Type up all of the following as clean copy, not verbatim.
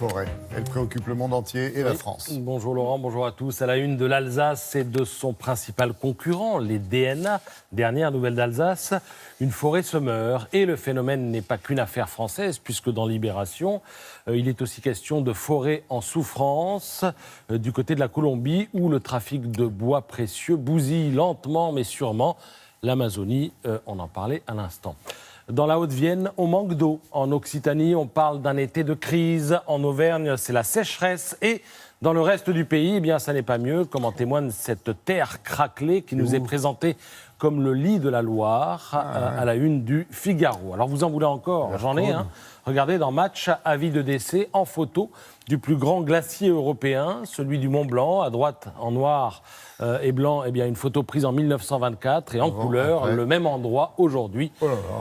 forêt. Elle préoccupe le monde entier et la France. Bonjour Laurent, bonjour à tous. À la une de l'Alsace et de son principal concurrent, les DNA, dernière nouvelle d'Alsace, une forêt se meurt. Et le phénomène n'est pas qu'une affaire française, puisque dans Libération, il est aussi question de forêt en souffrance du côté de la Colombie, où le trafic de bois précieux bousille lentement mais sûrement l'Amazonie. On en parlait à l'instant. Dans la Haute-Vienne, on manque d'eau. En Occitanie, on parle d'un été de crise. En Auvergne, c'est la sécheresse. Et dans le reste du pays, eh bien, ça n'est pas mieux, comme en témoigne cette terre craquelée qui nous est présentée comme le lit de la Loire, à la une du Figaro. Alors vous en voulez encore? J'en ai. Regardez dans Match, avis de décès en photo du plus grand glacier européen, celui du Mont Blanc, à droite en noir et blanc, eh bien, une photo prise en 1924 et en couleur, le même endroit aujourd'hui.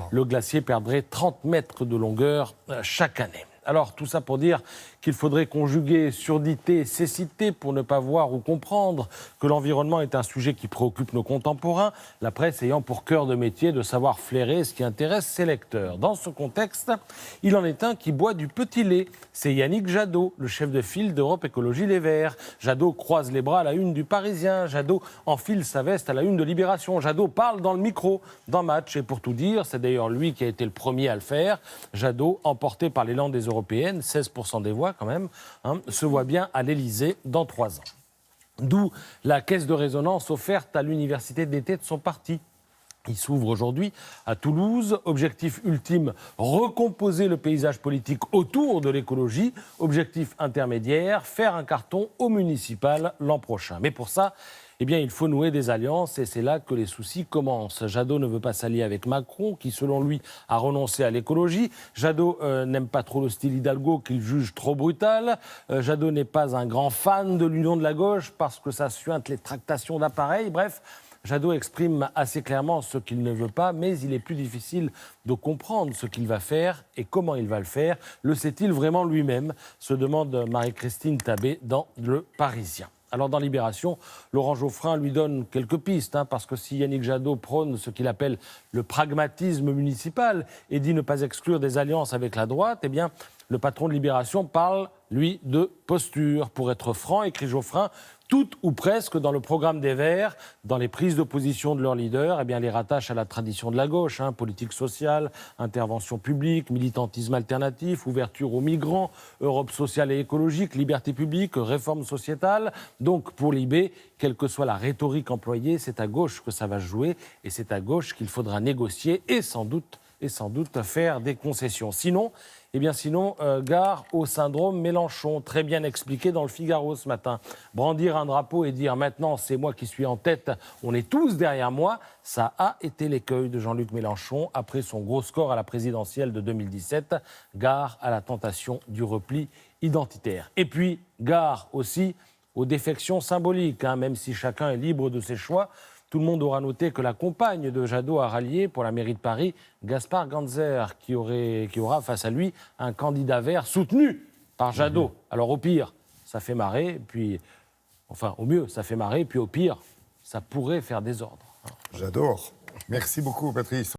Le glacier perdrait 30 mètres de longueur chaque année. Alors, tout ça pour dire qu'il faudrait conjuguer surdité et cécité pour ne pas voir ou comprendre que l'environnement est un sujet qui préoccupe nos contemporains, la presse ayant pour cœur de métier de savoir flairer ce qui intéresse ses lecteurs. Dans ce contexte, il en est un qui boit du petit lait. C'est Yannick Jadot, le chef de file d'Europe Écologie Les Verts. Jadot croise les bras à la une du Parisien. Jadot enfile sa veste à la une de Libération. Jadot parle dans le micro, dans Match. Et pour tout dire, c'est d'ailleurs lui qui a été le premier à le faire. Jadot, emporté par l'élan des européennes, 16% des voix quand même, se voit bien à l'Élysée dans 3 ans. D'où la caisse de résonance offerte à l'université d'été de son parti. Il s'ouvre aujourd'hui à Toulouse. Objectif ultime, recomposer le paysage politique autour de l'écologie. Objectif intermédiaire, faire un carton au municipal l'an prochain. Mais pour ça, eh bien, il faut nouer des alliances et c'est là que les soucis commencent. Jadot ne veut pas s'allier avec Macron, qui, selon lui, a renoncé à l'écologie. Jadot n'aime pas trop le style Hidalgo, qu'il juge trop brutal. Jadot n'est pas un grand fan de l'union de la gauche parce que ça suinte les tractations d'appareils. Bref, Jadot exprime assez clairement ce qu'il ne veut pas, mais il est plus difficile de comprendre ce qu'il va faire et comment il va le faire. Le sait-il vraiment lui-même, se demande Marie-Christine Tabé dans Le Parisien. Alors dans Libération, Laurent Geoffrin lui donne quelques pistes, parce que si Yannick Jadot prône ce qu'il appelle le pragmatisme municipal et dit ne pas exclure des alliances avec la droite, eh bien le patron de Libération parle, lui, de posture. Pour être franc, écrit Geoffrin, tout ou presque dans le programme des Verts, dans les prises de position de leurs leaders, eh bien, les rattachent à la tradition de la gauche, politique sociale, intervention publique, militantisme alternatif, ouverture aux migrants, Europe sociale et écologique, liberté publique, réforme sociétale. Donc pour Libé, quelle que soit la rhétorique employée, c'est à gauche que ça va se jouer et c'est à gauche qu'il faudra négocier et sans doute faire des concessions. Sinon, gare au syndrome Mélenchon, très bien expliqué dans le Figaro ce matin. Brandir un drapeau et dire maintenant c'est moi qui suis en tête, on est tous derrière moi, ça a été l'écueil de Jean-Luc Mélenchon après son gros score à la présidentielle de 2017. Gare à la tentation du repli identitaire. Et puis, gare aussi aux défections symboliques, même si chacun est libre de ses choix. Tout le monde aura noté que la compagne de Jadot a rallié pour la mairie de Paris Gaspard Ganzer, qui aura face à lui un candidat vert soutenu par Jadot. Alors au pire, ça fait marrer, au mieux, ça fait marrer, puis au pire, ça pourrait faire désordre. J'adore. Merci beaucoup, Patrice.